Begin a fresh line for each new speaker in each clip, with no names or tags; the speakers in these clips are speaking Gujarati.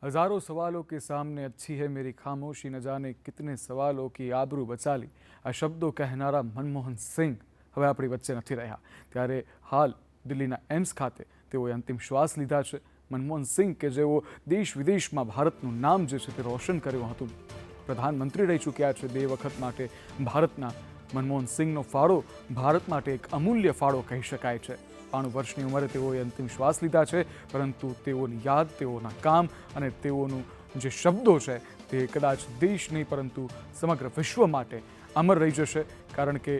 हजारों सवालों के सामने अच्छी है मेरी खामोशी, न जाने कितने સવાલો की આબરૂ બચાલી. આ શબ્દો કહેનારા મનમોહન સિંહ હવે આપણી વચ્ચે નથી રહ્યા. ત્યારે હાલ દિલ્હીના એમ્સ ખાતે તેઓએ અંતિમ શ્વાસ લીધા છે. મનમોહન સિંહ કે જેઓ દેશ વિદેશમાં ભારતનું નામ જે છે તે રોશન કર્યું હતું, પ્રધાનમંત્રી રહી ચૂક્યા છે 2 વખત માટે ભારતના. મનમોહન સિંહનો ફાળો ભારત માટે એક અમૂલ્ય ફાળો કહી શકાય છે. 92 વર્ષની ઉંમરે તેઓએ અંતિમ શ્વાસ લીધા છે, પરંતુ તેઓની યાદ, તેઓના કામ અને તેઓનું જે શબ્દો છે તે કદાચ દેશ નહીં પરંતુ સમગ્ર વિશ્વ માટે અમર રહી જશે. કારણ કે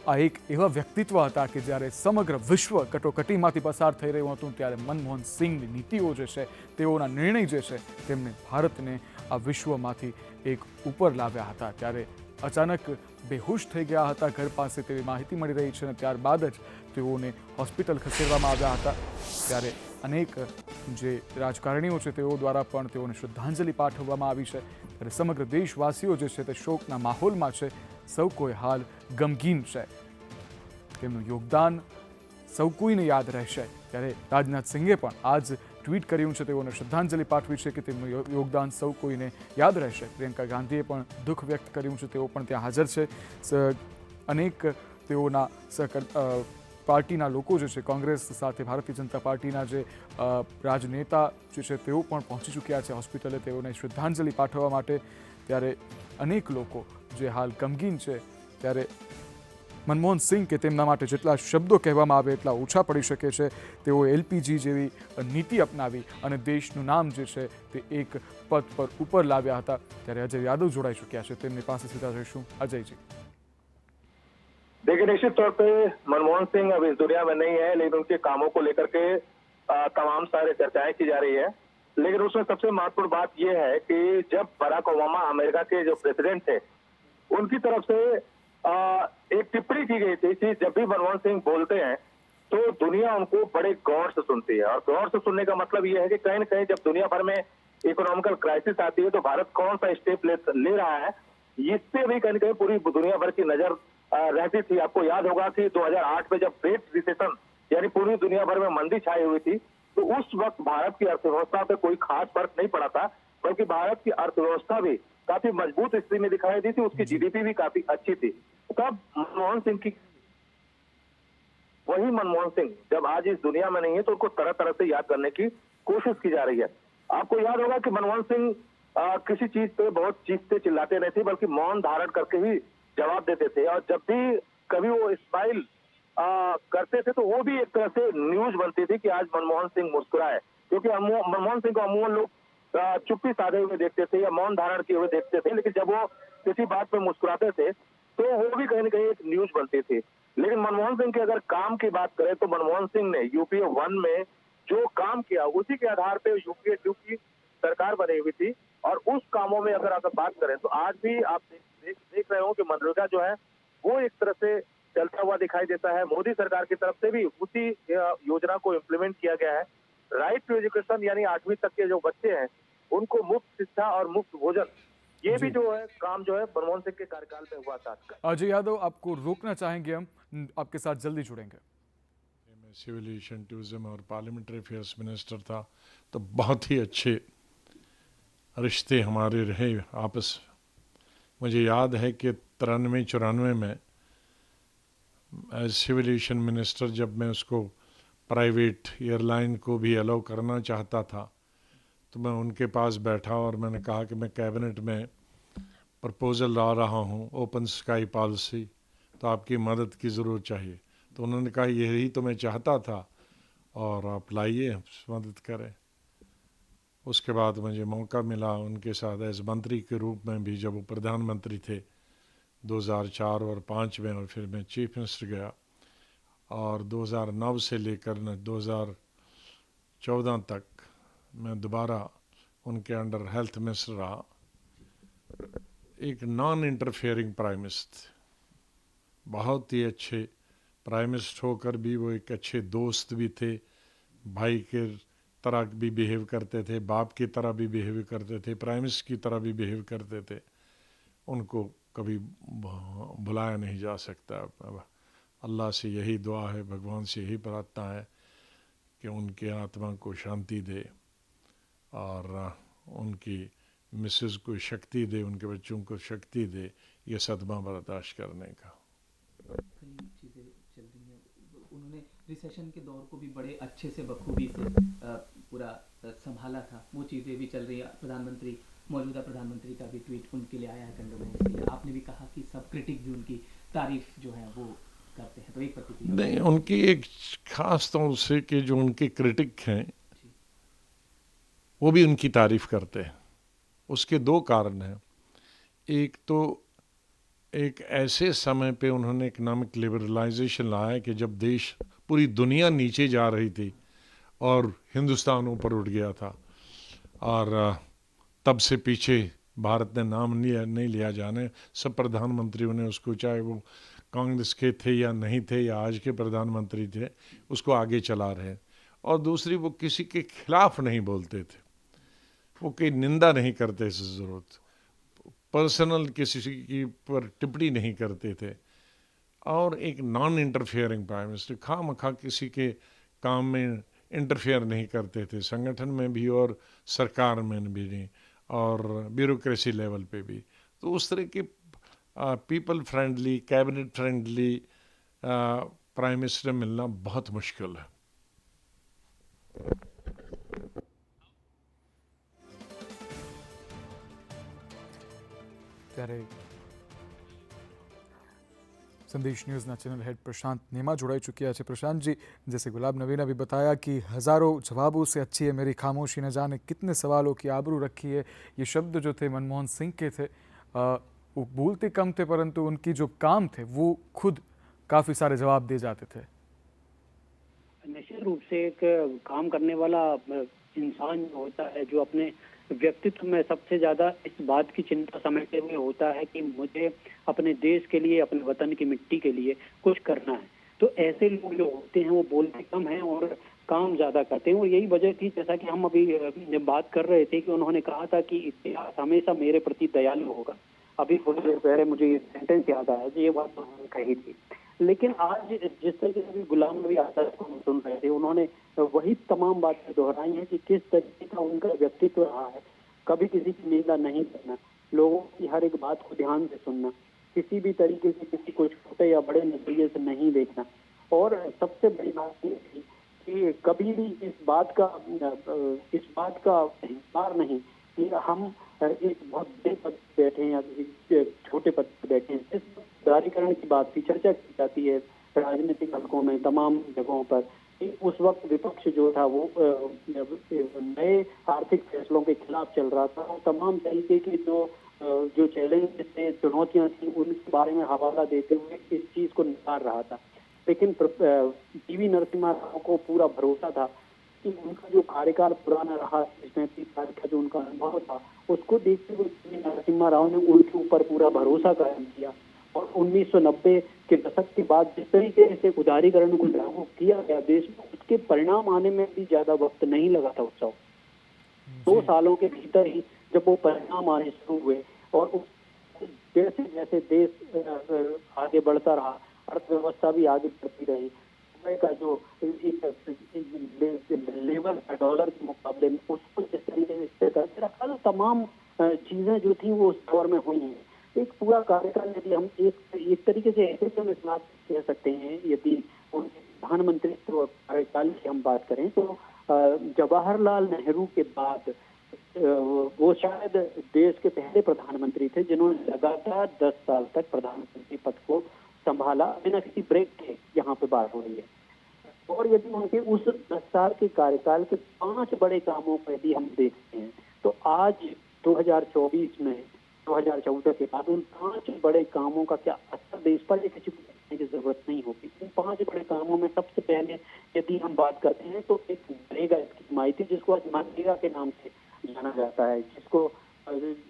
આ એક એવા વ્યક્તિત્વ હતા કે જ્યારે સમગ્ર વિશ્વ કટોકટીમાંથી પસાર થઈ રહ્યું હતું ત્યારે મનમોહન સિંહની નીતિઓ જે છે, તેઓના નિર્ણય જે છે, તેમણે ભારતને આ વિશ્વમાંથી એક ઉપર લાવ્યા હતા. ત્યારે અચાનક બેહોશ થઈ ગયા હતા ઘર પાસે તેવી માહિતી મળી રહી છે અને ત્યારબાદ જ તેઓને હોસ્પિટલ ખસેડવામાં આવ્યા હતા. ત્યારે અનેક જે રાજકારણીઓ છે તેઓ દ્વારા પણ તેઓને શ્રદ્ધાંજલિ પાઠવવામાં આવી છે. ત્યારે સમગ્ર દેશવાસીઓ જે છે તે શોકના માહોલમાં છે. સૌ કોઈ હાલ ગમગીન છે. તેમનું યોગદાન સૌ કોઈને યાદ રહેશે. ત્યારે રાજનાથ સિંહે પણ આજ ટ્વીટ કર્યું છે, તેઓને શ્રદ્ધાંજલિ પાઠવી છે કે તેમનું યોગદાન સૌ કોઈને યાદ રહેશે. પ્રિયંકા ગાંધીએ પણ દુઃખ વ્યક્ત કર્યું છે, તેઓ પણ ત્યાં હાજર છે. અનેક તેઓના પાર્ટીના લોકો જે છે, કોંગ્રેસ સાથે ભારતીય જનતા પાર્ટીના જે રાજનેતા જે છે તેઓ પણ પહોંચી ચૂક્યા છે હોસ્પિટલે તેઓને શ્રદ્ધાંજલિ પાઠવવા માટે. ત્યારે અનેક લોકો જે હાલ ગમગીન છે. ત્યારે મનમોહન સિંહ કે તેમના માટે જેટલા શબ્દો કહેવામાં આવે એટલા ઓછા પડી શકે છે. તેઓ એલપીજી જેવી નીતિ અપનાવી અને દેશનું નામ જે છે તે એક પદ પર ઉપર લાવ્યા હતા. ત્યારે અજય યાદવ જોડાઈ ચૂક્યા છે, તેમની પાસે સીધા જઈશું. अजय
देखिए, निश्चित तौर पे मनमोहन सिंह अब इस दुनिया में नहीं है, लेकिन उनके कामों को लेकर के तमाम सारे चर्चाएं की जा रही है. लेकिन उसमें सबसे महत्वपूर्ण बात यह है कि जब बराक ओबामा अमेरिका के जो प्रेसिडेंट थे, उनकी तरफ से एक टिप्पणी की गई थी कि जब भी मनमोहन सिंह बोलते हैं तो दुनिया उनको बड़े गौर से सुनती है. और गौर से सुनने का मतलब यह है कि कहीं न कहीं जब दुनिया भर में इकोनॉमिकल क्राइसिस आती है तो भारत कौन सा स्टेप ले रहा है, इससे भी कहीं न कहीं पूरी दुनिया भर की नजर रहती थी. आपको याद होगा कि 2008 में जब ग्रेट रिसेशन यानी पूरी दुनिया भर में मंदी छाई हुई थी, तो उस वक्त भारत की अर्थव्यवस्था पे कोई खास फर्क नहीं पड़ा था, बल्कि भारत की अर्थव्यवस्था भी काफी मजबूत स्थिति में दिखाई दी थी. उसकी जीडीपी भी काफी अच्छी थी. तब मनमोहन सिंह की वही मनमोहन सिंह जब आज इस दुनिया में नहीं है तो उनको तरह तरह से याद करने की कोशिश की जा रही है. आपको याद होगा कि मनमोहन सिंह किसी चीज पे बहुत चीखते चिल्लाते नहीं थे, बल्कि मौन धारण करके ही जवाब देते थे. और जब भी कभी वो स्माइल करते थे तो वो भी एक तरह से न्यूज बनती थी कि आज मनमोहन सिंह मुस्कुराए. क्योंकि मनमोहन सिंह को अमूमन लोग चुप्पी साधे हुए देखते थे या मौन धारण किए हुए देखते थे, लेकिन जब वो किसी बात पे मुस्कुराते थे तो वो भी कहीं न कहीं एक न्यूज बनती थी. लेकिन मनमोहन सिंह के अगर काम की बात करें तो मनमोहन सिंह ने यूपीए 1 में जो काम किया उसी के आधार पे यूपीए 2 की सरकार बनी हुई थी. और उस कामों में अगर बात करें तो आज भी आप देख रहे हो कि मनरेगा जो है वो एक तरह से चलता हुआ दिखाई देता है. मोदी सरकार की तरफ से भी उसी योजना को इम्प्लीमेंट किया गया है. राइट टू एजुकेशन यानी 8वीं तक के जो बच्चे हैं उनको मुफ्त शिक्षा और मुफ्त भोजन, ये भी जो है काम जो है मनमोहन सिंह के कार्यकाल में हुआ था.
अजय यादव, आपको रोकना चाहेंगे, हम आपके साथ जल्दी जुड़ेंगे.
मैं सिविल एविएशन, टूरिज्म और पार्लियामेंट्री अफेयर्स मिनिस्टर था, तो बहुत ही अच्छे रिश्ते हमारे रहे आपस. मुझे याद है कि 93-94 में एज सिविल एविएशन मिनिस्टर जब मैं उसको प्राइवेट एयरलाइन को भी अलाउ करना चाहता था तो मैं उनके पास बैठा और मैंने कहा कि मैं कैबिनेट में प्रपोज़ल ला रहा हूँ ओपन स्काई पॉलिसी, तो आपकी मदद की ज़रूरत चाहिए. तो उन्होंने कहा यही तो मैं चाहता था और आप लाइए, मदद करें. उसके बाद मुझे मौका मिला उनके साथ एज मंत्री के रूप में भी, जब वो प्रधानमंत्री थे 2004 और 5 में, और फिर मैं चीफ मिनिस्टर गया. और 2009 से लेकर 2014 तक मैं दोबारा उनके अंडर हेल्थ मिनिस्टर रहा. एक नॉन इंटरफेयरिंग प्राइम मिनिस्टर, बहुत ही अच्छे प्राइम मिनिस्टर होकर भी वो एक अच्छे दोस्त भी थे. भाई के तरह भी बिहेव करते थे, बाप की तरह भी बिहेव करते थे, प्राइम मिनिस्टर की तरह भी बिहेव करते थे. उनको कभी भुलाया नहीं जा सकता. अल्लाह से यही दुआ है, भगवान से यही प्रार्थना है कि उनके आत्मा को शांति दे और उनकी मिसेस को शक्ति दे, उनके बच्चों को शक्ति दे ये सदमा बर्दाश्त करने का।
कई चीज़ें चल रही हैं। उन्होंने रिसेशन के दौर को भी बड़े अच्छे से बखूबी से पूरा संभाला था, वो चीज़ें भी चल रही है। प्रधानमंत्री, मौजूदा प्रधानमंत्री का भी ट्वीट उनके लिए आया है कंडोलेंस के लिए। आपने भी कहा कि सब क्रिटिक भी उनकी तारीफ जो है वो करते हैं, तो एक प्रतिक्रिया।
नहीं, उनकी एक खास तौर से कि जो उनके क्रिटिक हैं वो भी उनकी तारीफ करते हैं। उसके दो कारण हैं। एक तो एक ऐसे समय पे उन्होंने इकोनॉमिक लिबरलाइजेशन लाया कि जब देश, पूरी दुनिया नीचे जा रही थी और हिंदुस्तान ऊपर उठ गया था, और तब से पीछे भारत ने नाम नहीं लिया। जाने सब प्रधानमंत्रियों ने उसको, चाहे वो कांग्रेस के थे या नहीं थे या आज के प्रधानमंत्री थे, उसको आगे चला रहे। और दूसरी, वो किसी के खिलाफ नहीं बोलते थे, वो कोई निंदा नहीं करते से ज़रूरत, पर्सनल किसी की पर टिप्पणी नहीं करते थे। और एक नॉन इंटरफेयरिंग प्राइम मिनिस्टर, खामखा किसी के काम में इंटरफेयर नहीं करते थे, संगठन में भी और सरकार में भी नहीं, और ब्यूरोक्रेसी लेवल पे भी। तो उस तरह के people friendly, cabinet friendly prime minister मिलना बहुत मुश्किल है।
ત્યારે संदेश न्यूज़ना चैनल हेड प्रशांत नेमा जुड़ाई चुकिया है। प्रशांत जी, जैसे गुलाब नबी ने भी बताया कि हज़ारों जवाबों से अच्छी है मेरी खामोशी, न जाने कितने सवालों की आबरू रखी है। ये शब्द जो थे मनमोहन सिंह के थे। वो बोलते कम थे परंतु उनकी जो काम थे वो खुद काफ़ी सारे जवाब दे जाते थे।
निश्चित रूप से एक काम करने वाला इंसान जो होता है, जो अपने व्यक्तित्व में सबसे ज्यादा इस बात की चिंता समेटे हुए होता है कि मुझे अपने देश के लिए, अपने वतन की मिट्टी के लिए कुछ करना है, तो ऐसे लोग जो होते हैं वो बोलते कम हैं और काम ज्यादा करते हैं। और यही वजह थी, जैसा कि हम अभी बात कर रहे थे, कि उन्होंने कहा था कि इतिहास हमेशा मेरे प्रति दयालु होगा। अभी थोड़ी देर पहले मुझे ये सेंटेंस याद आया कि ये बात तो उन्होंने कही थी। लेकिन आज जिस तरीके से गुलाम नबी आजाद को हम सुन रहे थे, उन्होंने वही तमाम बातें दोहराई हैं कि किस तरीके का उनका व्यक्तित्व रहा है। कभी किसी की निंदा नहीं करना, लोगों की हर एक बात को ध्यान से सुनना, किसी भी तरीके से किसी को छोटे या बड़े नजरिए से नहीं देखना। और सबसे बड़ी बात ये थी कि कभी भी इस बात का इंकार नहीं कि हम एक बहुत बड़े पद पर बैठे हैं या किसी छोटे पद पर बैठे हैं। इस उदारीकरण की बात की चर्चा की जाती है राजनीतिक हलकों में, तमाम जगहों पर। उस वक्त विपक्ष जो था वो नए आर्थिक फैसलों के खिलाफ चल रहा था और तमाम तरीके की जो चैलेंज थे, चुनौतियां थी, उनके बारे में हवाला देते हुए इस चीज को निकाल रहा था। लेकिन पीवी नरसिम्हा राव को पूरा भरोसा था कि उनका जो कार्यकाल पुराना रहा, 35 साल का जो उनका अनुभव था, उसको देखते हुए पीवी नरसिम्हा राव ने उनके ऊपर पूरा भरोसा कायम किया। और 1990 के दशक के बाद जिस तरीके से उदारीकरण को लागू किया गया देश में, उसके परिणाम आने में भी ज्यादा वक्त नहीं लगा था। उत्सव 2 सालों के भीतर ही जब वो परिणाम आने शुरू हुए और जैसे जैसे देश आगे बढ़ता रहा, अर्थव्यवस्था भी आगे बढ़ती रही, का जो लेवल है डॉलर के मुकाबले में, उसको जिस तरीके से करके रखा, तो तमाम चीजें जो थी वो उस दौर में हुई हैं। एक पूरा कार्यकाल, यदि हम एक तरीके से ऐसे तो इस बात कह सकते हैं, यदि उनके प्रधानमंत्रित्व कार्यकाल की हम बात करें तो जवाहरलाल नेहरू के बाद वो शायद देश के पहले प्रधानमंत्री थे जिन्होंने लगातार 10 साल तक प्रधानमंत्री पद को संभाला बिना किसी ब्रेक के। यहाँ पे बात हो रही है। और यदि उनके उस 10 साल के कार्यकाल के 5 बड़े कामों को यदि हम देखते हैं तो आज 2024 में 2014 के बाद उन 5 बड़े कामों का क्या असर देश पर, ये किसी को देखने की जरूरत नहीं होगी। इन 5 बड़े कामों में सबसे पहले यदि हम बात करते हैं तो एक मनरेगा स्कीम आई थी, जिसको आज मनरेगा के नाम से जाना जाता है,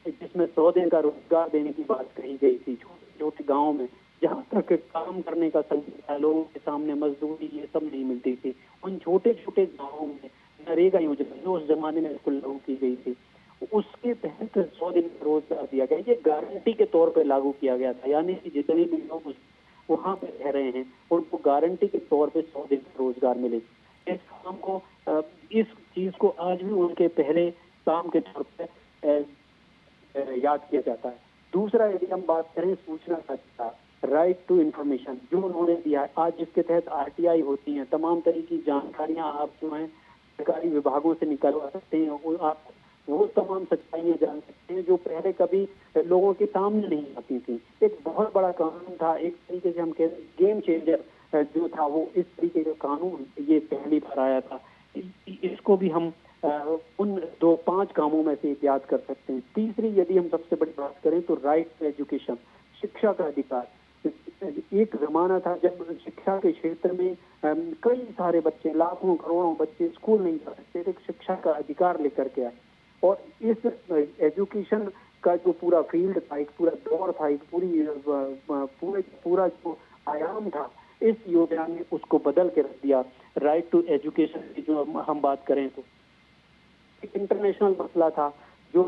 जिसमें 100 दिन का रोजगार देने की बात कही गई थी छोटे छोटे गाँव में, जहाँ तक काम करने का संकट, लोगों के सामने मजदूरी ये सब नहीं मिलती थी। उन छोटे छोटे गाँवों में नरेगा योजना जो उस जमाने में इसको लागू की गई थी, उसके तहत 100 दिन का रोजगार दिया गया। ये गारंटी के तौर पे लागू किया गया था, यानी कि जितने भी लोग वहाँ पे रह रहे हैं उनको गारंटी के तौर पे 100 दिन का रोजगार मिले। इस काम को, इस चीज को आज भी उनके पहले काम के तौर पे याद किया जाता है। दूसरा, यदि हम बात करें सूचना का अधिकार, राइट टू इंफॉर्मेशन, जो उन्होंने दिया है आज, जिसके तहत आरटीआई होती है, तमाम तरह की जानकारियां आप जो है सरकारी विभागों से निकलवा सकते हैं, आप वो तमाम सच्चाइयां जान सकते हैं जो पहले कभी लोगों के सामने नहीं आती थी। एक बहुत बड़ा कानून था, एक तरीके से हम कहते हैं गेम चेंजर जो था, वो इस तरीके का कानून ये पहली बार आया था। इसको भी हम उन 5 कामों में से याद कर सकते हैं। तीसरी, यदि हम सबसे बड़ी बात करें तो राइट टू एजुकेशन, शिक्षा का अधिकार। एक जमाना था जब शिक्षा के क्षेत्र में कई सारे बच्चे, लाखों करोड़ों बच्चे स्कूल नहीं जा सकते थे, शिक्षा का अधिकार लेकर के आए। और इस एजुकेशन का जो पूरा फील्ड था, एक पूरा दौर था, एक पूरा जो आयाम था, इस योजना ने उसको बदल के रख दिया। राइट टू एजुकेशन की जो हम बात करें तो एक इंटरनेशनल मसला था जो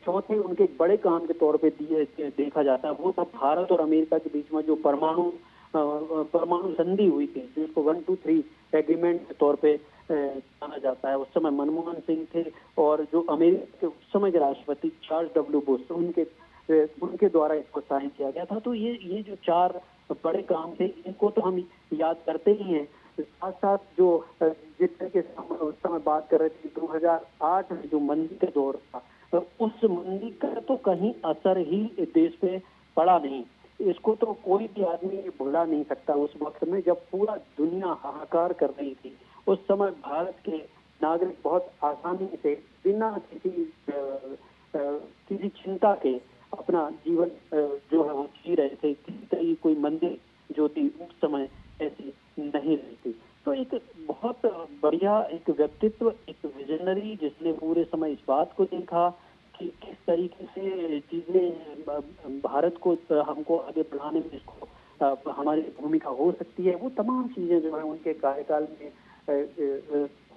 चौथे उनके एक बड़े काम के तौर पे देखा जाता है, वो था भारत और अमेरिका के बीच में जो परमाणु संधि हुई थी, जिसको 1-2-3 एग्रीमेंट के तौर पे जाना जाता है। उस समय मनमोहन सिंह थे और जो अमेरिका के उस समय के राष्ट्रपति जॉर्ज डब्ल्यू बुश, उनके द्वारा इसको साइन किया गया था। तो ये जो 4 बड़े काम थे, इनको तो हम याद करते ही हैं। साथ साथ जो जिस तरीके से हम उस समय बात कर रहे थे 2008 में जो मंदी का दौर था, उस मंदी का तो कहीं असर ही देश पे पड़ा नहीं। इसको तो कोई भी आदमी भुला नहीं सकता। उस वक्त में जब पूरा दुनिया हाहाकार कर रही थी, उस समय भारत के नागरिक बहुत आसानी से बिना किसी चिंता के अपना जीवन जो है वो जी रहे थे। किसी तरह की कोई मंदी जो थी उस समय ऐसी नहीं रहती। तो एक बहुत बढ़िया एक व्यक्तित्व, एक विजनरी, जिसने पूरे समय इस बात को देखा कि किस तरीके से चीजें भारत को हमको आगे बढ़ाने में इसको हमारी भूमिका हो सकती है, वो तमाम चीजें जो है उनके कार्यकाल में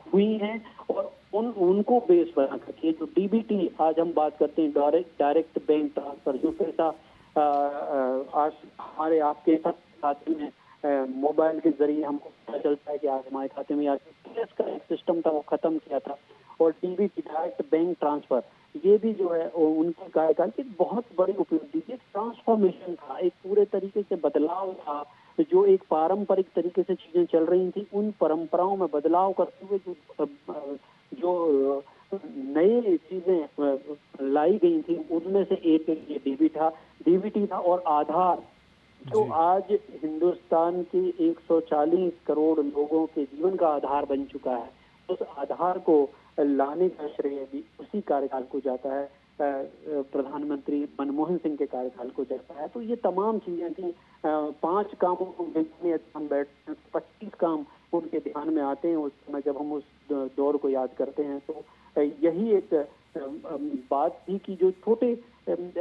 हुई हैं। और उनको बेस बना करके जो डीबीटी आज हम बात करते हैं, डायरेक्ट बैंक ट्रांसफर, जो पैसा आज हमारे आपके खाते में मोबाइल के जरिए हमको पता चलता है कि आज हमारे खाते में, आज कैश का एक सिस्टम था वो खत्म किया था। और डीबीटी, डायरेक्ट बैंक ट्रांसफर, ये भी जो है उनके कार्यकाल की बहुत बड़ी उपलब्धि थी। ट्रांसफॉर्मेशन था, एक पूरे तरीके से बदलाव था। जो एक पारंपरिक तरीके से चीजें चल रही थी, उन परंपराओं में बदलाव करते हुए जो नई चीजें लाई गई थी, उनमें से एक ये डीबीटी था। और आधार, जो आज हिंदुस्तान के 140 करोड़ लोगों के जीवन का आधार बन चुका है, उस आधार को लाने का श्रेय भी उसी कार्यकाल को जाता है, प्रधानमंत्री मनमोहन सिंह के कार्यकाल को जाता है। तो ये तमाम चीजें थी। 5 कामों को देखने हम बैठते हैं, 25 काम उनके ध्यान में आते हैं उस समय जब हम उस दौर को याद करते हैं। तो यही एक बात थी कि जो छोटे,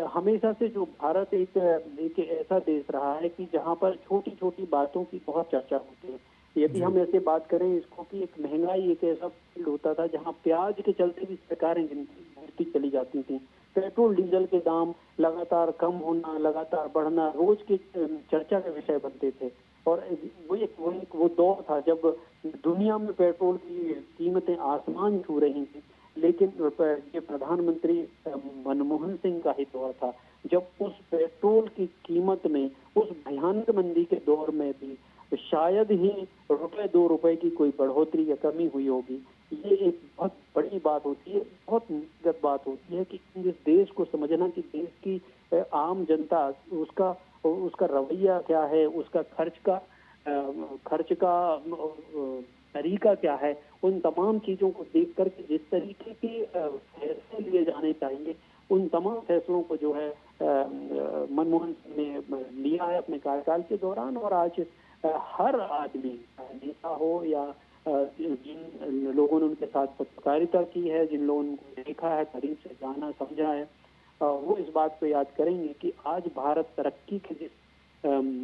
हमेशा से जो भारत एक ऐसा देश रहा है कि जहाँ पर छोटी छोटी बातों की बहुत चर्चा होती है। यदि हम ऐसे बात करें इसको कि एक महंगाई एक ऐसा फील्ड होता था जहाँ प्याज के चलते भी सरकारें गिरती चली जाती थी। पेट्रोल डीजल के दाम लगातार कम होना, लगातार बढ़ना रोज के चर्चा के विषय बनते थे। और वो दौर था जब दुनिया में पेट्रोल की कीमतें आसमान छू रही थी। लेकिन ये प्रधानमंत्री मनमोहन सिंह का ही दौर था जब उस पेट्रोल की कीमत में, उस भयानक मंदी के दौर में भी शायद ही ₹2 की कोई बढ़ोतरी या कमी हुई होगी। ये एक बहुत बड़ी बात होती है, बहुत निगत बात होती है कि इस देश को समझना कि देश की आम जनता, उसका रवैया क्या है, उसका खर्च का तरीका क्या है, उन तमाम चीजों को देख करके जिस तरीके के फैसले लिए जाने चाहिए, उन तमाम फैसलों को जो है मनमोहन सिंह ने लिया है अपने कार्यकाल के दौरान। और आज हर आदमी, नेता हो या जिन लोगों ने उनके साथ पत्रकारिता की है, जिन लोगों ने देखा है, करीब से जाना समझा है, वो इस बात को याद करेंगे कि आज भारत तरक्की के जिस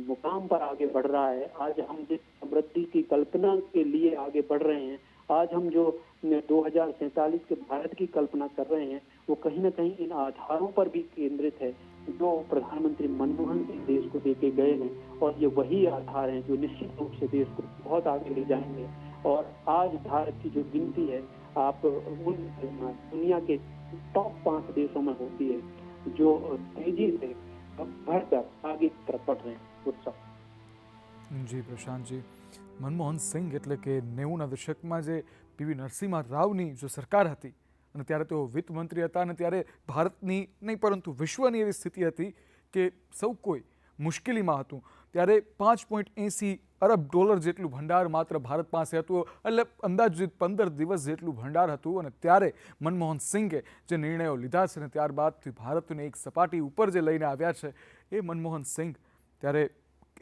मुकाम पर आगे बढ़ रहा है, आज हम जिस समृद्धि की कल्पना के लिए आगे बढ़ रहे हैं, आज हम जो 2047 के भारत की कल्पना कर रहे हैं, वो कहीं ना कहीं इन आधारों पर भी केंद्रित है जो प्रधानमंत्री मनमोहन सिंह देश को देके गए हैं। और ये वही आधार हैं जो निश्चित रूप से देश को बहुत आगे ले जाएंगे। और आज भारत की जो गिनती है आप उन दुनिया के टॉप 5 देशों में होती है जो तेजी से बढ़कर आगे की तरफ बढ़ रहे हैं उत्सव।
જી પ્રશાંતજી, મનમોહન સિંઘ એટલે કે 90ના દશકમાં જે પીવી નરસિમ્હા રાવની જો સરકાર હતી અને ત્યારે તેઓ વિત્ત મંત્રી હતા અને ત્યારે ભારતની નહીં પરંતુ વિશ્વની એવી સ્થિતિ હતી કે સૌ કોઈ મુશ્કેલીમાં હતું, ત્યારે 5.80 અરબ ડોલર જેટલું ભંડાર માત્ર ભારત પાસે હતું, એટલે અંદાજિત 15 દિવસ જેટલું ભંડાર હતું અને ત્યારે મનમોહન સિંઘે જે નિર્ણયો લીધા છે અને ત્યારબાદથી ભારતને એક સપાટી ઉપર જે લઈને આવ્યા છે એ મનમોહન સિંઘ, ત્યારે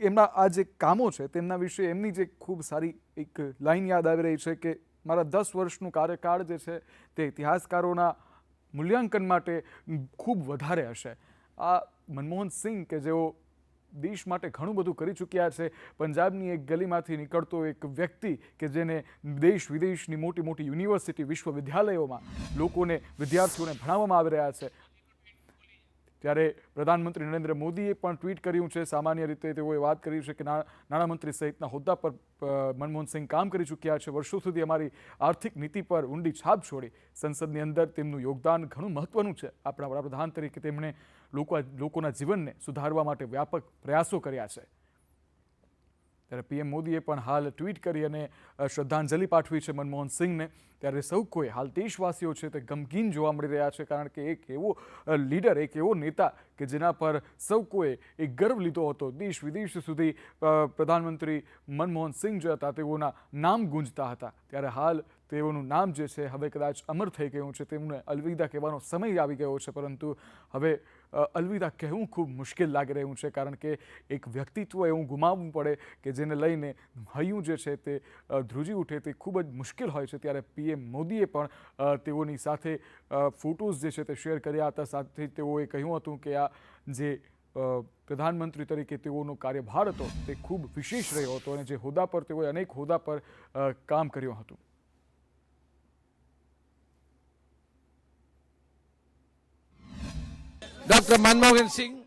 એમના આ જે કામો છે તેમના વિશે એમની જે ખૂબ સારી એક લાઈન યાદ આવી રહી છે કે મારા 10 વર્ષનું કાર્યકાળ જે છે તે ઇતિહાસકારોના મૂલ્યાંકન માટે ખૂબ વધારે હશે. આ મનમોહન સિંઘ કે જેઓ દેશ માટે ઘણું બધું કરી ચૂક્યા છે, પંજાબની એક ગલીમાંથી નીકળતો એક વ્યક્તિ કે જેને દેશ વિદેશની મોટી મોટી યુનિવર્સિટી વિશ્વવિદ્યાલયોમાં લોકોને વિદ્યાર્થીઓને ભણાવવામાં આવી રહ્યા છે. ત્યારે પ્રધાનમંત્રી નરેન્દ્ર મોદીએ પણ ટ્વીટ કર્યું છે. સામાન્ય રીતે તેઓએ વાત કરી છે કે નાણામંત્રી સહિતના હોદ્દા પર મનમોહન સિંહ કામ કરી ચૂક્યા છે, વર્ષો સુધી અમારી આર્થિક નીતિ પર ઊંડી છાપ છોડી, સંસદની અંદર તેમનું યોગદાન ઘણું મહત્વનું છે. આપણા વડાપ્રધાન તરીકે તેમણે લોકોના જીવનને સુધારવા માટે વ્યાપક પ્રયાસો કર્યા છે. ત્યારે પીએમ મોદીએ પણ હાલ ટ્વીટ કરી અને શ્રદ્ધાંજલિ પાઠવી છે મનમોહન સિંઘને. ત્યારે સૌ કોઈ હાલ દેશવાસીઓ છે તે ગમગીન જોવા મળી રહ્યા છે, કારણ કે એક એવો લીડર, એક એવો નેતા કે જેના પર સૌ કોઈએ એક ગર્વ લીધો હતો. દેશ વિદેશ સુધી પ્રધાનમંત્રી મનમોહન સિંહ જે હતા તેઓના નામ ગુંજતા હતા, ત્યારે હાલ તેઓનું નામ જે છે હવે કદાચ અમર થઈ ગયું છે. તેમને અલવિદા કહેવાનો સમય આવી ગયો છે, પરંતુ હવે અલવિદા કહેવું ખૂબ મુશ્કેલ લાગી રહ્યું છે, કારણ કે એક વ્યક્તિત્વ એવું ગુમાવવું પડે કે જેને લઈને હૈયું જે છે તે ધ્રુજી ઉઠે તે ખૂબ જ મુશ્કેલ હોય છે. ત્યારે પીએમ મોદીએ પણ તેઓની સાથે ફોટોઝ જે છે તે શેર કર્યા હતા. સાથે તેઓએ કહ્યું હતું કે આ જે પ્રધાનમંત્રી તરીકે તેઓનો કાર્યભાર હતો તે ખૂબ વિશેષ રહ્યો હતો અને જે હોદ્દા પર તેઓએ અનેક હોદ્દા પર કામ કર્યું હતું.
Dr. Manmohan Singh,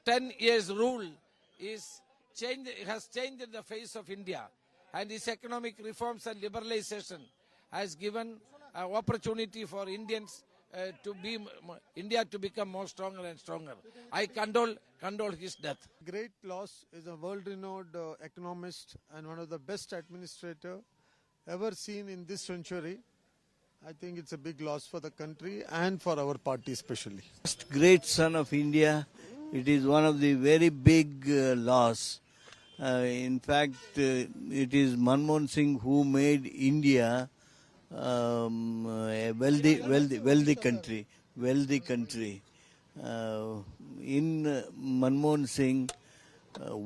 10 years rule has changed the face of India, and his economic reforms and liberalization has given an opportunity for India to become more stronger and stronger. I condole his death.
Great loss is a world-renowned economist and one of the best administrator ever seen in this century. I think it's a big loss for the country and for our party especially.
Great son of India. It is one of the very big loss. In fact, it is Manmohan Singh who made India a wealthy country. In Manmohan Singh,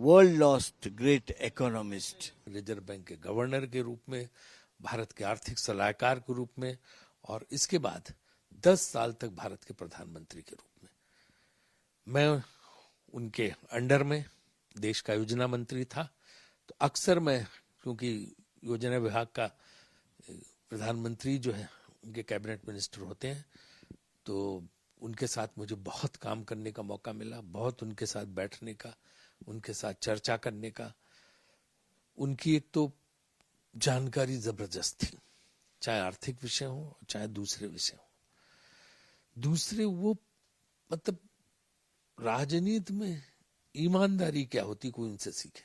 world lost great economist.
Reserve bank के गवर्नर के रूप में, भारत के आर्थिक सलाहकार के रूप में, और इसके बाद 10 साल तक भारत के प्रधानमंत्री के रूप में मैं उनके अंडर में देश का योजना मंत्री था. तो अक्सर मैं, क्योंकि योजना विभाग का प्रधानमंत्री जो है उनके कैबिनेट मिनिस्टर होते हैं, तो उनके साथ मुझे बहुत काम करने का मौका मिला, बहुत उनके साथ बैठने का, उनके साथ चर्चा करने का. उनकी एक तो जानकारी जबरदस्त थी, चाहे आर्थिक विषय हो चाहे दूसरे विषय हो. दूसरे वो मतलब राजनीति में ईमानदारी क्या होती कोई उनसे सीखे.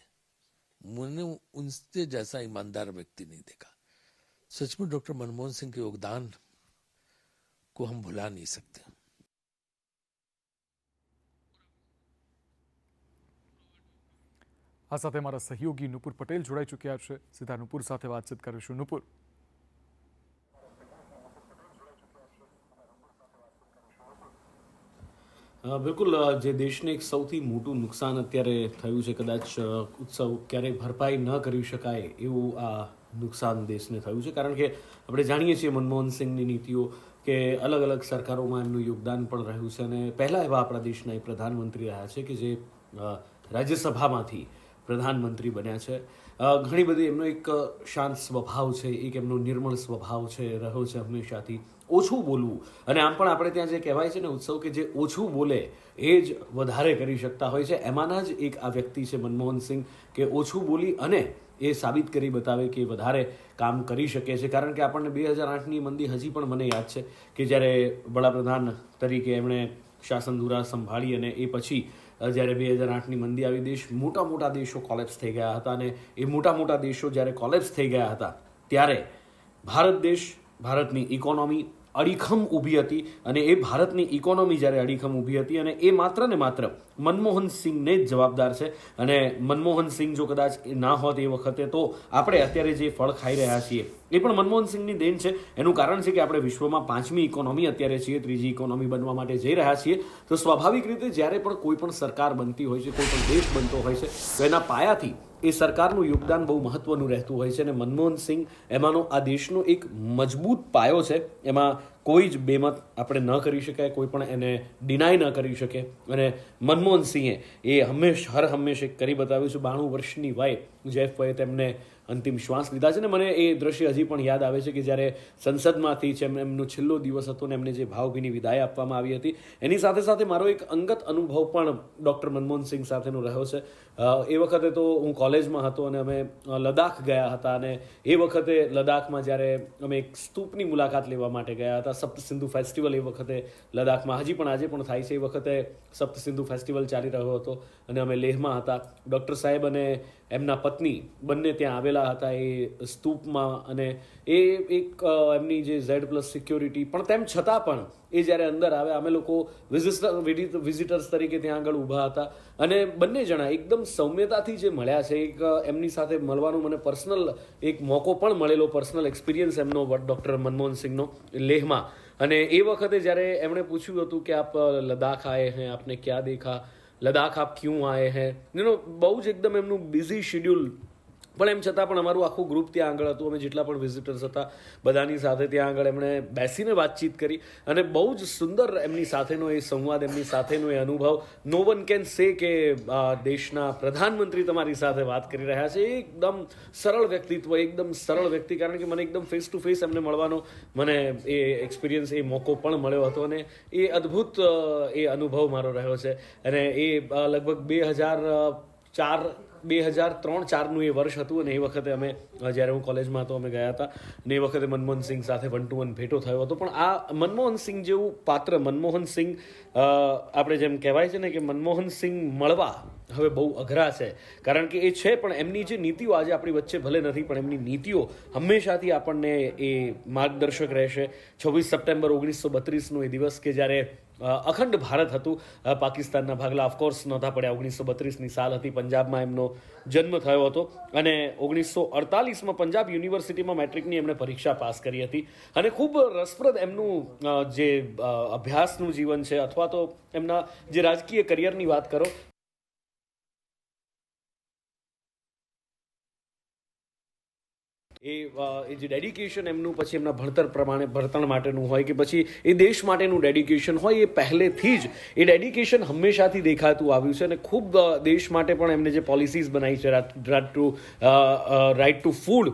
मैंने उनसे जैसा ईमानदार व्यक्ति नहीं देखा. सच में डॉक्टर मनमोहन सिंह के योगदान को हम भुला नहीं सकते.
આ સાથે મારા સહયોગી નુપુર પટેલ જોડાઈ ચૂક્યા છે. સીધા નુપુર સાથે વાતચીત કરીશું. નુપુર,
બિલકુલ, જે દેશને એક સૌથી મોટું નુકસાન અત્યારે થયું છે, કદાચ ઉત્સવ ક્યારેય ભરપાઈ ન કરી શકાય એવું આ નુકસાન દેશને થયું છે. કારણ કે આપણે જાણીએ છીએ મનમોહન સિંહની નીતિઓ કે અલગ અલગ સરકારોમાં એમનું યોગદાન પણ રહ્યું છે અને પહેલાં એવા આપણા દેશના એક પ્રધાનમંત્રી રહ્યા છે કે જે રાજ્યસભામાંથી પ્રધાનમંત્રી બન્યા છે. ઘણી બધી એમનો એક શાંત સ્વભાવ છે, એક એમનો નિર્મળ સ્વભાવ છે, રહ્યો છે હંમેશાથી. ઓછું બોલવું, અને આમ પણ આપણે ત્યાં જે કહેવાય છે ને ઉત્સવ કે જે ઓછું બોલે એ જ વધારે કરી શકતા હોય છે, એમાંના જ એક આ વ્યક્તિ છે મનમોહન સિંહ, કે ઓછું બોલી અને એ સાબિત કરી બતાવે કે વધારે કામ કરી શકે છે. કારણ કે આપણને 2008ની મંદી હજી પણ મને યાદ છે કે જ્યારે વડાપ્રધાન તરીકે એમણે શાસન ધુરા સંભાળી અને એ પછી જ્યારે 2008ની મંદી આવી, મોટા મોટા દેશો કોલેપ્સ થઈ ગયા હતા. અને એ મોટા મોટા દેશો જ્યારે કોલેપ્સ થઈ ગયા હતા ત્યારે ભારતની ઇકોનોમી અડીખમ ઊભી હતી. અને એ ભારતની ઇકોનોમી જ્યારે અડીખમ ઊભી હતી, અને એ માત્ર ને માત્ર મનમોહન સિંહને જ જવાબદાર છે. અને મનમોહન સિંહ જો કદાચ ના હોત એ વખતે, તો આપણે અત્યારે જે ફળ ખાઈ રહ્યા છીએ એ પણ મનમોહન સિંહની દેન છે. એનું કારણ છે કે આપણે વિશ્વમાં 5મી ઇકોનોમી અત્યારે છીએ, 3જી ઇકોનોમી બનવા માટે જઈ રહ્યા છીએ. તો સ્વાભાવિક રીતે જ્યારે પણ કોઈ પણ સરકાર બનતી હોય છે, કોઈ પણ દેશ બનતો હોય છે, તો એના પાયાથી એ સરકારનું યોગદાન બહુ મહત્વનું રહેતું હોય છે. અને મનમોહન સિંહ એમાંનો આ દેશનો એક મજબૂત પાયો છે. એમાં કોઈ જ બેમત આપણે ન કરી શકાય, કોઈ પણ એને ડિનાય ન કરી શકે. અને મનમોહન સિંહે એ હર હંમેશ કરી બતાવ્યું છે. 92 વર્ષની વયે જેફભાઈએ તેમને અંતિમ શ્વાસ લીધા છે. ને મને એ દ્રશ્ય હજી પણ યાદ આવે છે કે જ્યારે સંસદમાંથી છે એમનો છેલ્લો દિવસ હતો ને એમને જે ભાવભીની વિદાય આપવામાં આવી હતી, એની સાથે સાથે મારો એક અંગત અનુભવ પણ ડૉક્ટર મનમોહન સિંહ સાથેનો રહ્યો છે. એ વખતે તો હું કોલેજમાં હતો અને અમે લદ્દાખ ગયા હતા. અને એ વખતે લદ્દાખમાં જ્યારે અમે એક સ્તૂપની મુલાકાત લેવા માટે ગયા હતા, સપ્તસિંધુ ફેસ્ટિવલ એ વખતે લદ્દાખમાં હજી પણ આજે પણ થાય છે. એ વખતે સપ્તસિંધુ ફેસ્ટિવલ ચાલી રહ્યો હતો અને અમે લેહમાં હતા. ડૉક્ટર સાહેબ અને એમના પત્ની બંને ત્યાં આવેલા હતા એ સ્તૂપમાં. અને એ એક એમની જે Z+ સિક્યોરિટી, પણ તેમ છતાં પણ એ જ્યારે અંદર આવે, અમે લોકો વિઝિટર્સ તરીકે ત્યાં આગળ ઊભા હતા. અને બંને જણા એકદમ સૌમ્યતાથી જે મળ્યા છે, એક એમની સાથે મળવાનો મને પર્સનલ એક મોકો પણ મળેલો, પર્સનલ એક્સપિરિયન્સ એમનો ડૉક્ટર મનમોહન સિંહનો લેહમાં. અને એ વખતે જ્યારે એમણે પૂછ્યું હતું કે આપ લદ્દાખ આए हैं, આપને ક્યાં દેખા, લદ્દાખ આપ ક્યું આए हैं, બહુ જ એકદમ એમનું બિઝી શેડ્યુલ, પણ એમ છતાં પણ અમારું આખું ગ્રુપ ત્યાં આગળ હતું. અમે જેટલા પણ વિઝિટર્સ હતા બધાની સાથે ત્યાં આગળ એમણે બેસીને વાતચીત કરી. અને બહુ જ સુંદર એમની સાથેનો એ સંવાદ, એમની સાથેનો એ અનુભવ. નો વન કેન સે કે દેશના પ્રધાનમંત્રી તમારી સાથે વાત કરી રહ્યા છે. એકદમ સરળ વ્યક્તિત્વ, એકદમ સરળ વ્યક્તિ. કારણ કે મને એકદમ ફેસ ટુ ફેસ એમને મળવાનો મને એ એક્સપિરિયન્સ, એ મોકો પણ મળ્યો હતો. અને એ અદ્ભુત એ અનુભવ મારો રહ્યો છે. અને એ લગભગ 2003-04નું એ વર્ષ હતું. અને એ વખતે અમે, જ્યારે હું કોલેજમાં હતો, અમે ગયા હતા. અને એ વખતે મનમોહન સિંહ સાથે 1-to-1 ભેટો થયો હતો. પણ આ મનમોહન સિંહ જેવું પાત્ર, મનમોહન સિંહ, આપણે જેમ કહેવાય છે ને કે મનમોહન સિંહ મળવા હવે બહુ અઘરા છે. કારણ કે એ છે, પણ એમની જે નીતિઓ આજે આપણી વચ્ચે ભલે નથી, પણ એમની નીતિઓ હંમેશાથી આપણને એ માર્ગદર્શક રહેશે. 26 સપ્ટેમ્બર 1932નો એ દિવસ કે જ્યારે અખંડ ભારત હતું, પાકિસ્તાનના ભાગલા ઓફકોર્સ નહોતા પડ્યા. 1932ની સાલ હતી, પંજાબમાં એમનો જન્મ થયો હતો. અને 1948માં પંજાબ યુનિવર્સિટીમાં મેટ્રિકની એમણે પરીક્ષા પાસ કરી હતી. અને ખૂબ રસપ્રદ એમનું જે અભ્યાસનું જીવન છે, અથવા તો એમના જે રાજકીય કરિયરની વાત કરો, એ જે ડેડિકેશન એમનું, પછી એમના ભણતર માટેનું હોય કે પછી એ દેશ માટેનું ડેડિકેશન હોય, એ પહેલેથી જ એ ડેડિકેશન હંમેશાથી દેખાતું આવ્યું છે. અને ખૂબ દેશ માટે પણ એમને જે પોલિસીઝ બનાવી છે, રાઇટ ટુ ફૂડ,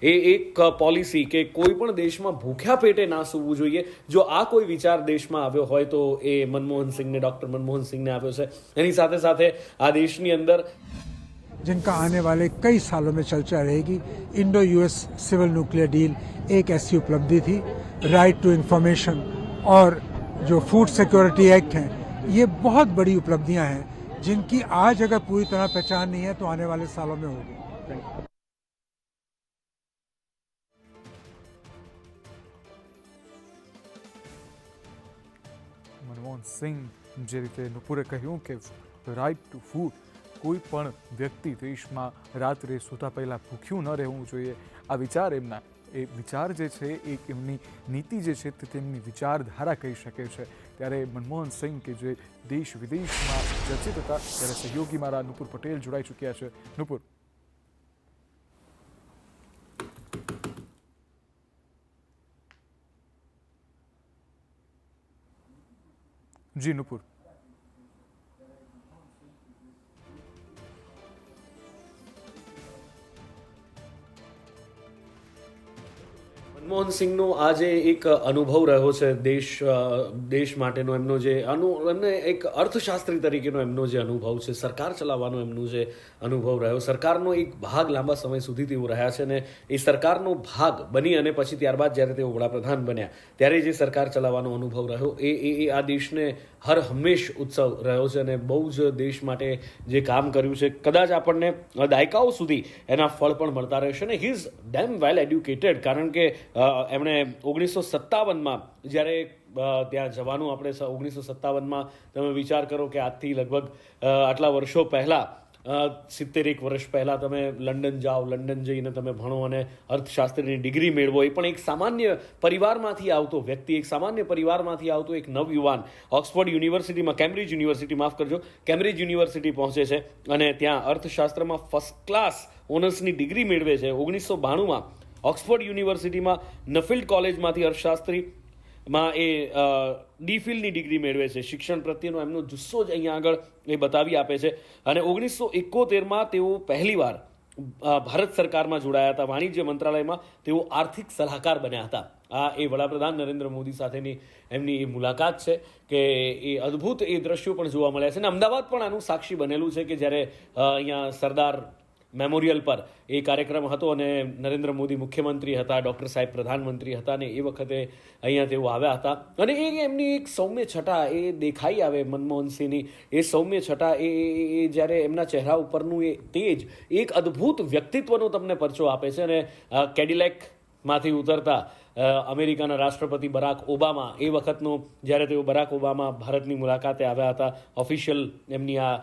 એ એક પોલિસી કે કોઈ પણ દેશમાં ભૂખ્યા પેટે ના સૂવું જોઈએ. જો આ કોઈ વિચાર દેશમાં આવ્યો હોય તો એ મનમોહન સિંહને, ડૉક્ટર મનમોહન સિંહને આવ્યો છે. એની સાથે સાથે આ દેશની અંદર
जिनका आने वाले कई सालों में चर्चा रहेगी, Indo US civil nuclear deal एक ऐसी उपलब्धि थी. राइट टू इंफॉर्मेशन और जो फूड सिक्योरिटी एक्ट है, ये बहुत बड़ी उपलब्धियां हैं जिनकी आज अगर पूरी तरह पहचान नहीं है तो आने वाले सालों में होगी.
મનમોહન સિંહ, જે રીતે નુપુરે કહ્યું કે રાઇટ ટુ ફૂડ, કોઈ પણ વ્યક્તિ દેશમાં રાત્રે સૂતા પહેલાં ભૂખ્યું ન રહેવું જોઈએ. આ વિચાર એમના, એ વિચાર જે છે, એ એમની નીતિ જે છે તે તેમની વિચારધારા કહી શકે છે. ત્યારે મનમોહન સિંહ કે જે દેશ વિદેશમાં ચર્ચિત હતા, ત્યારે સહયોગી મારા નુપુર પટેલ જોડાઈ ચૂક્યા છે. નુપુર, જી નુપુર.
મનમોહન મનમોહન સિંહનો આ જે એક અનુભવ રહ્યો છે દેશ માટેનો એમનો જે એમને એક અર્થશાસ્ત્રી તરીકેનો એમનો જે અનુભવ છે, સરકાર ચલાવવાનો એમનો જે અનુભવ રહ્યો, સરકારનો એક ભાગ લાંબા સમય સુધી તેઓ રહ્યા છે ને એ સરકારનો ભાગ બની અને પછી ત્યારબાદ જ્યારે તેઓ વડાપ્રધાન બન્યા ત્યારે જે સરકાર ચલાવવાનો અનુભવ રહ્યો એ આ દેશને હર હંમેશ ઉત્સવ રહ્યો છે અને બહુ જ દેશ માટે જે કામ કર્યું છે કદાચ આપણને દાયકાઓ સુધી એના ફળ પણ મળતા રહેશે ને he is dam well educated. કારણ કે એમણે 1957માં જ્યારે ત્યાં જવાનું આપણે 1957માં તમે વિચાર કરો કે આજથી લગભગ આટલા વર્ષો પહેલાં 71 વર્ષ પહેલાં તમે લંડન જાઓ, લંડન જઈને તમે ભણો અને અર્થશાસ્ત્રીની ડિગ્રી મેળવો, એ પણ એક સામાન્ય પરિવારમાંથી આવતો વ્યક્તિ, એક સામાન્ય પરિવારમાંથી આવતો એક નવયુવાન ઓક્સફોર્ડ યુનિવર્સિટીમાં, કેમ્બ્રિજ યુનિવર્સિટી, માફ કરજો, કેમ્બ્રિજ યુનિવર્સિટી પહોંચે છે અને ત્યાં અર્થશાસ્ત્રમાં ફર્સ્ટ ક્લાસ ઓનર્સની ડિગ્રી મેળવે છે. 1992માં ઓક્સફોર્ડ યુનિવર્સિટીમાં નફિલ્ડ કોલેજમાંથી અર્થશાસ્ત્રીમાં એ ડીફિલની ડિગ્રી મેળવે છે. શિક્ષણ પ્રત્યેનો એમનો જુસ્સો જ અહીંયા આગળ એ બતાવી આપે છે. અને 1971માં તેઓ પહેલીવાર ભારત સરકારમાં જોડાયા હતા. વાણિજ્ય મંત્રાલયમાં તેઓ આર્થિક સલાહકાર બન્યા હતા. આ એ વડાપ્રધાન નરેન્દ્ર મોદી સાથેની એમની એ મુલાકાત છે કે એ અદ્ભુત એ દ્રશ્યો પણ જોવા મળ્યા છે અને અમદાવાદ પણ આનું સાક્ષી બનેલું છે કે જ્યારે અહીંયા સરદાર મેમોરિયલ પર એ કાર્યક્રમ હતો અને નરેન્દ્ર મોદી મુખ્યમંત્રી હતા, ડૉક્ટર સાહેબ પ્રધાનમંત્રી હતા અને એ વખતે અહીંયા તેઓ આવ્યા હતા અને એ એમની એક સૌમ્ય છટા એ દેખાઈ આવે મનમોહનસિંહની, એ સૌમ્ય છટા એ જ્યારે એમના ચહેરા ઉપરનું એ તેજ એક અદ્ભુત વ્યક્તિત્વનો તમને પરચો આપે છે. અને કેડિલેકમાંથી ઉતરતા અમેરિકાના રાષ્ટ્રપતિ બરાક ઓબામા, એ વખતનો જ્યારે તેઓ બરાક ઓબામા ભારતની મુલાકાતે આવ્યા હતા, ઓફિશિયલ એમની આ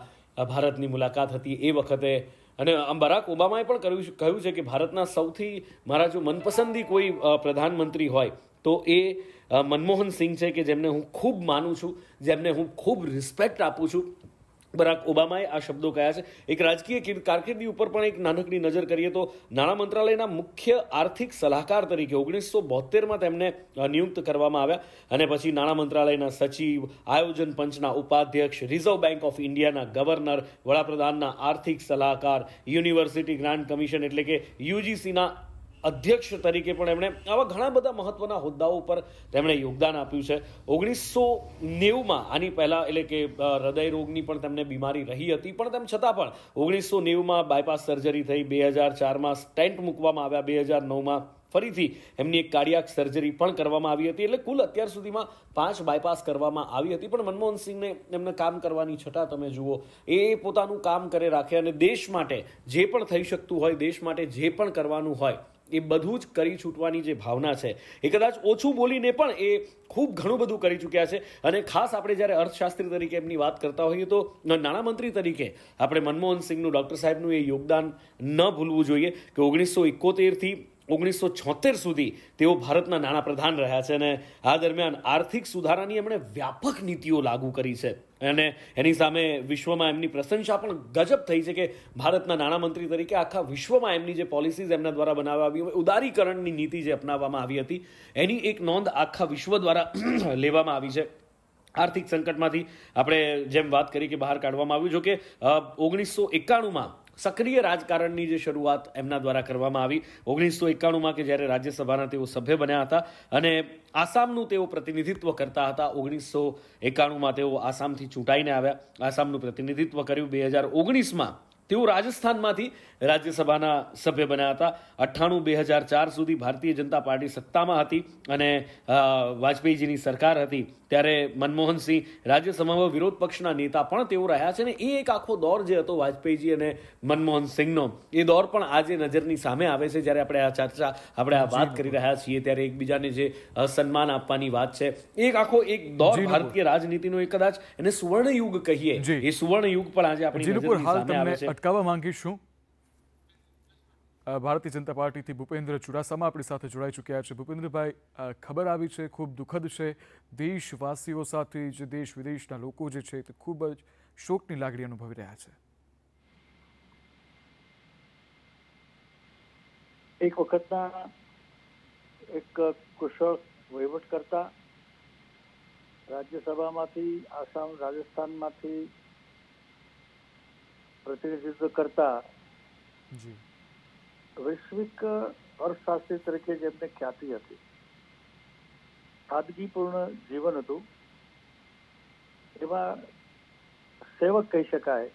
ભારતની મુલાકાત હતી એ વખતે, અને બરાક ઓબામાએ પણ કહ્યું છે કે ભારતના સૌથી મારા જો મનપસંદી કોઈ પ્રધાનમંત્રી હોય તો એ મનમોહન સિંહ છે કે જેમને હું ખૂબ માનું છું, જેમને હું ખૂબ રિસ્પેક્ટ આપું છું. બરાક ઓબામાએ આ શબ્દો કહ્યા છે. એક રાજકીય કારકિર્દી ઉપર પણ એક નાનકડી નજર કરીએ તો નાણાં મંત્રાલયના મુખ્ય આર્થિક સલાહકાર તરીકે 1972માં તેમને નિયુક્ત કરવામાં આવ્યા અને પછી નાણાં મંત્રાલયના સચિવ, આયોજન પંચના ઉપાધ્યક્ષ, રિઝર્વ બેંક ઓફ ઇન્ડિયાના ગવર્નર, વડાપ્રધાનના આર્થિક સલાહકાર, યુનિવર્સિટી ગ્રાન્ટ કમિશન એટલે કે યુજીસીના અધ્યક્ષ તરીકે પણ એમણે આવા ઘણા બધા મહત્વના હોદ્દાઓ પર તેમણે યોગદાન આપ્યું છે. 1990માં આની પહેલાં એટલે કે હૃદય રોગની પણ તેમને બીમારી રહી હતી, પણ તેમ છતાં પણ 1990માં બાયપાસ સર્જરી થઈ, 2004માં સ્ટેન્ટ મૂકવામાં આવ્યા, 2009માં ફરીથી એમની એક કાર્ડિયાક સર્જરી પણ કરવામાં આવી હતી. એટલે કુલ અત્યાર સુધીમાં 5 બાયપાસ કરવામાં આવી હતી. પણ મનમોહન સિંહને એમને કામ કરવાની છટા તમે જુઓ, એ પોતાનું કામ કરે રાખે અને દેશ માટે જે પણ થઈ શકતું હોય, દેશ માટે જે પણ કરવાનું હોય એ બધું જ કરી છૂટવાની જે ભાવના છે એ કદાચ ઓછું બોલીને પણ એ ખૂબ ઘણું બધું કરી ચૂક્યા છે. અને ખાસ આપણે જ્યારે અર્થશાસ્ત્રી તરીકે એમની વાત કરતા હોઈએ તો નાણામંત્રી તરીકે આપણે મનમોહન સિંહનું, ડૉક્ટર સાહેબનું એ યોગદાન ન ભૂલવું જોઈએ કે 1971થી 1976 સુધી તેઓ ભારતના નાણાપ્રધાન રહ્યા છે અને આ દરમિયાન આર્થિક સુધારાની એમણે વ્યાપક નીતિઓ લાગુ કરી છે અને એની સામે વિશ્વમાં એમની પ્રશંસા પણ ગજબ થઈ છે કે ભારતના નાણામંત્રી તરીકે આખા વિશ્વમાં એમની જે પોલિસીઝ એમના દ્વારા બનાવવામાં આવી, ઉદારીકરણની નીતિ જે અપનાવવામાં આવી હતી એની એક નોંધ આખા વિશ્વ દ્વારા લેવામાં આવી છે. આર્થિક સંકટમાંથી આપણે જેમ વાત કરી કે બહાર કાઢવામાં આવ્યું. જો કે 1991માં સક્રિય રાજકારણની જે શરૂઆત એમના દ્વારા કરવામાં આવી, 1991માં કે જ્યારે રાજ્યસભાના તેઓ સભ્ય બન્યા હતા અને આસામનું તેઓ પ્રતિનિધિત્વ કરતા હતા. 1991માં તેઓ આસામથી ચૂંટાઈને આવ્યા, આસામનું પ્રતિનિધિત્વ કર્યું. 2019માં તેઓ રાજસ્થાનમાંથી રાજ્યસભાના સભ્ય બન્યા હતા. 98-2004 સુધી ભારતીય જનતા પાર્ટી સત્તામાં હતી અને વાજપેયીજીની સરકાર હતી ત્યારે મનમોહનસિંહ રાજ્યસભામાં વિરોધ પક્ષના નેતા પણ તેઓ રહ્યા છે. ને એ એક આખો દોર જે હતો વાજપેયીજી અને મનમોહનસિંહનો, એ દોર પણ આજે નજરની સામે આવે છે જ્યારે આપણે આ ચર્ચા, આપણે આ વાત કરી રહ્યા છીએ ત્યારે એકબીજાને જે સન્માન આપવાની વાત છે, એક આખો એક દોર ભારતીય રાજનીતિનો એક કદાચ એને સુવર્ણ યુગ કહીએ, એ સુવર્ણ યુગ પણ આજે આપણી નજરની સામે આવે છે.
અટકાવવા માંગીશું. ભારતીય જનતા પાર્ટીથી ભૂપેન્દ્ર ચુડાસમા આપણી સાથે જોડાઈ ચૂક્યા છે. ભૂપેન્દ્રભાઈ, ખબર આવી છે, ખૂબ દુઃખદ છે, દેશવાસીઓ સાથે જે દેશ વિદેશના લોકો જે છે તે ખૂબ જ શોકની લાગણી અનુભવી રહ્યા છે.
એક વખતના એક કુશળ વહીવટકર્તા, રાજ્યસભામાંથી આસામ, રાજસ્થાનમાંથી પ્રતિનિધિત્વ કરતા વૈશ્વિક અર્થશાસ્ત્રી તરીકે જેમને ખ્યાતિ હતી, સાદગીપૂર્ણ જીવન હતું. એવા સેવક કહી શકાય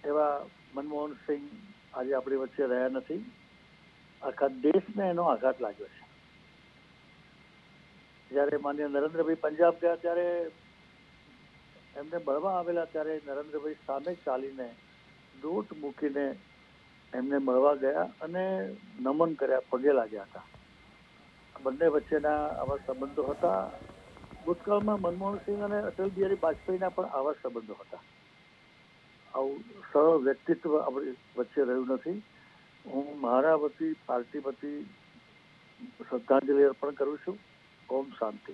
એવા મનમોહનસિંહ આજે આપણી વચ્ચે રહ્યા નથી. આખા દેશને એનો આઘાત લાગ્યો છે. જ્યારે માનનીય નરેન્દ્રભાઈ પંજાબ ગયા ત્યારે એમને મળવા આવેલા ત્યારે નરેન્દ્રભાઈ સામે ચાલીને દોટ મૂકીને એમને મળવા ગયા અને નમન કર્યા, પગે લાગ્યા હતા. બંને વચ્ચેના આવા સંબંધો હતા. ભૂતકાળમાં મનમોહનસિંહ અને અટલ બિહારી વાજપેયીના પણ આવા સંબંધો હતા. આવું સરળ વ્યક્તિત્વ આપણી વચ્ચે રહ્યું નથી. હું મારા વતી, પાર્ટી વતી શ્રદ્ધાંજલિ અર્પણ કરું છું. ઓમ શાંતિ.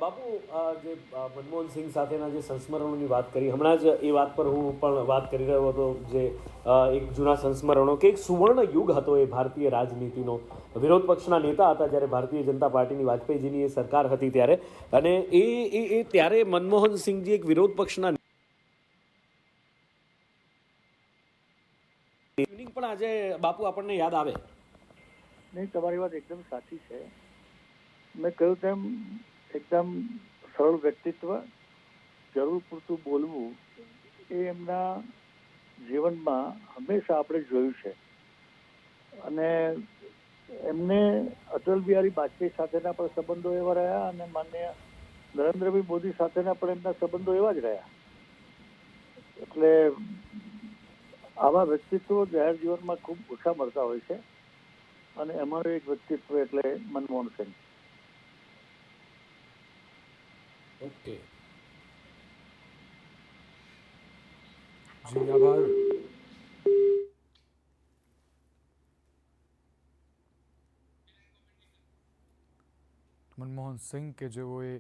બાપુ, જે મનમોહનસિંહ સાથેના જે સંસ્મરણોની વાત કરી, હમણાં જ એ વાત પર હું પણ વાત કરી રહ્યો હતો, જે એક જૂના સંસ્મરણો કે એક સુવર્ણ યુગ હતો એ ભારતીય રાજનીતિનો. વિરોધ પક્ષના નેતા હતા જ્યારે ભારતીય જનતા પાર્ટીની વાજપેયીજીની એ સરકાર હતી ત્યારે, અને એ ત્યારે મનમોહનસિંહજી એક વિરોધ પક્ષના પણ આજે બાપુ આપણને યાદ આવે.
નહીં, તમારી વાત એકદમ સાચી છે. મેં કહ્યું તેમ એકદમ સરળ વ્યક્તિત્વ, જરૂર પૂરતું બોલવું એ એમના જીવનમાં હંમેશા આપણે જોયું છે. અને એમને અટલ બિહારી વાજપેયી સાથેના પણ સંબંધો એવા રહ્યા અને માનનીય નરેન્દ્રભાઈ મોદી સાથેના પણ એમના સંબંધો એવા જ રહ્યા. એટલે આવા વ્યક્તિત્વો જાહેર જીવનમાં ખૂબ ઓછા મળતા હોય છે અને અમારું એક વ્યક્તિત્વ એટલે મનમોહનસિંહ.
ઓકે,
જી આભાર. મનમોહન સિંહ કે જેઓએ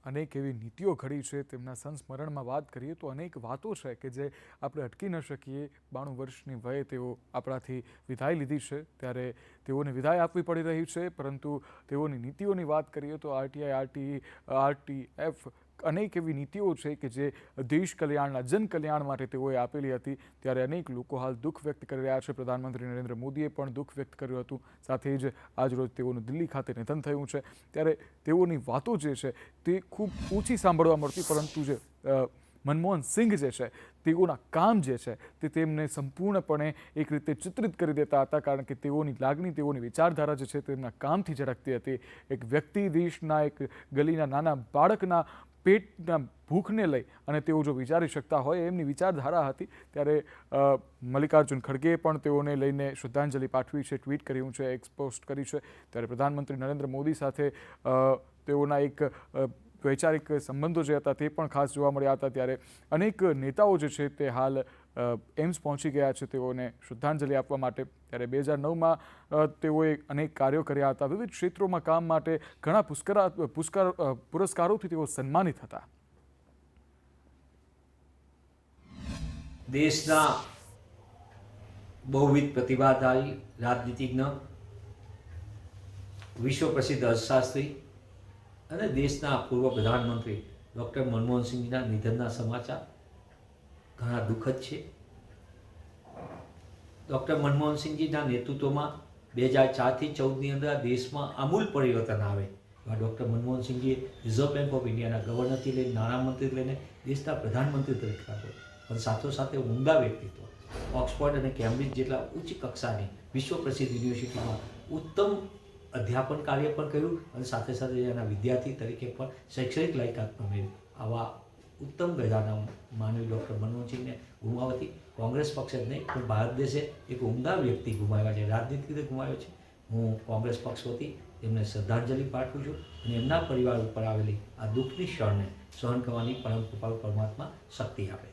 અનેક એવી નીતિઓ ઘડી છે, તેમના સંસ્મરણમાં વાત કરીએ તો અનેક વાતો છે કે જે આપણે અટકી ન શકીએ. 92 વર્ષની વયે તેઓ આપણાથી વિદાય લીધી છે, ત્યારે તેઓને વિદાય આપવી પડી રહી છે. પરંતુ તેઓની નીતિઓની વાત કરીએ તો આરટીઆઈ, આરટીએફ અનેક એવી નીતિઓ છે કે જે દેશ કલ્યાણના, જન કલ્યાણ માટે તેઓએ આપેલી હતી. ત્યારે અનેક લોકો હાલ દુઃખ વ્યક્ત કરી રહ્યા છે. પ્રધાનમંત્રી નરેન્દ્ર મોદીએ પણ દુઃખ વ્યક્ત કર્યું હતું. સાથે જ આજરોજ તેઓનું દિલ્હી ખાતે નિધન થયું છે. ત્યારે તેઓની વાતો જે છે તે ખૂબ ઓછી સાંભળવા મળતી, પરંતુ જે મનમોહન સિંહ જે છે તેઓના કામ જે છે તે તેમને સંપૂર્ણપણે એક રીતે ચિત્રિત કરી દેતા હતા. કારણ કે તેઓની લાગણી, તેઓની વિચારધારા જે છે તેમના કામથી ઝળકતી હતી. એક વ્યક્તિ દેશના એક ગલીના નાના બાળકના પેટના ભૂખને લઈ અને તેઓ જો વિચારી શકતા હોય એમની વિચારધારા હતી. ત્યારે મલ્લિકાર્જુન ખડગેએ પણ તેઓને લઈને શ્રદ્ધાંજલિ પાઠવી છે, ટ્વીટ કર્યું છે, એક્સપોસ્ટ કરી છે. ત્યારે પ્રધાનમંત્રી નરેન્દ્ર મોદી સાથે તેઓના એક વૈચારિક સંબંધો જે હતા તે પણ ખાસ જોવા મળ્યા હતા. ત્યારે અનેક નેતાઓ જે છે તે હાલ એમ્સ પહોંચી ગયા છે તેઓને શ્રદ્ધાંજલિ આપવા માટે. ત્યારે 2009માં તેઓએ અનેક કાર્યો કર્યા હતા. વિવિધ ક્ષેત્રોમાં કામ માટે ઘણા પુરસ્કારોથી તેઓ સન્માનિત હતા.
દેશના બહુવિધ પ્રતિભાશાળી રાજનીતિજ્ઞ, વિશ્વ પ્રસિદ્ધ અર્થશાસ્ત્રી અને દેશના પૂર્વ પ્રધાનમંત્રી ડૉક્ટર મનમોહનસિંહના નિધનના સમાચાર ઘણા દુઃખદ છે. ડૉક્ટર મનમોહનસિંહજીના નેતૃત્વમાં 2004થી 2014ની અંદર દેશમાં આમૂલ પરિવર્તન આવે એવા ડૉક્ટર મનમોહનસિંહજીએ રિઝર્વ બેંક ઓફ ઇન્ડિયાના ગવર્નરથી લઈને નાણામંત્રી લઈને દેશના પ્રધાનમંત્રી તરીકે આવ્યો. પણ સાથોસાથે ઉમદા વ્યક્તિત્વ, ઓક્સફોર્ડ અને કેમ્બ્રિજ જેટલા ઉચ્ચ કક્ષાની વિશ્વ પ્રસિદ્ધ યુનિવર્સિટીમાં ઉત્તમ અધ્યાપન કાર્ય પણ કર્યું અને સાથે સાથે એના વિદ્યાર્થી તરીકે પણ શૈક્ષણિક લાયકાત પણ મેળવી. આવા ઉત્તમ ગજાના માનવી ડૉક્ટર મનમોહનસિંહને ગુમાવવાથી કોંગ્રેસ પક્ષ જ નહીં પણ ભારત દેશે એક ઉમદા વ્યક્તિ ગુમાવ્યા છે, રાજનીતિક રીતે ગુમાવ્યો છે. હું કોંગ્રેસ પક્ષ વતી એમને શ્રદ્ધાંજલિ પાઠવું છું અને એમના પરિવાર ઉપર આવેલી આ દુઃખની ક્ષણને સહન કરવાની પરમ કૃપાળુ પરમાત્મા શક્તિ આપે.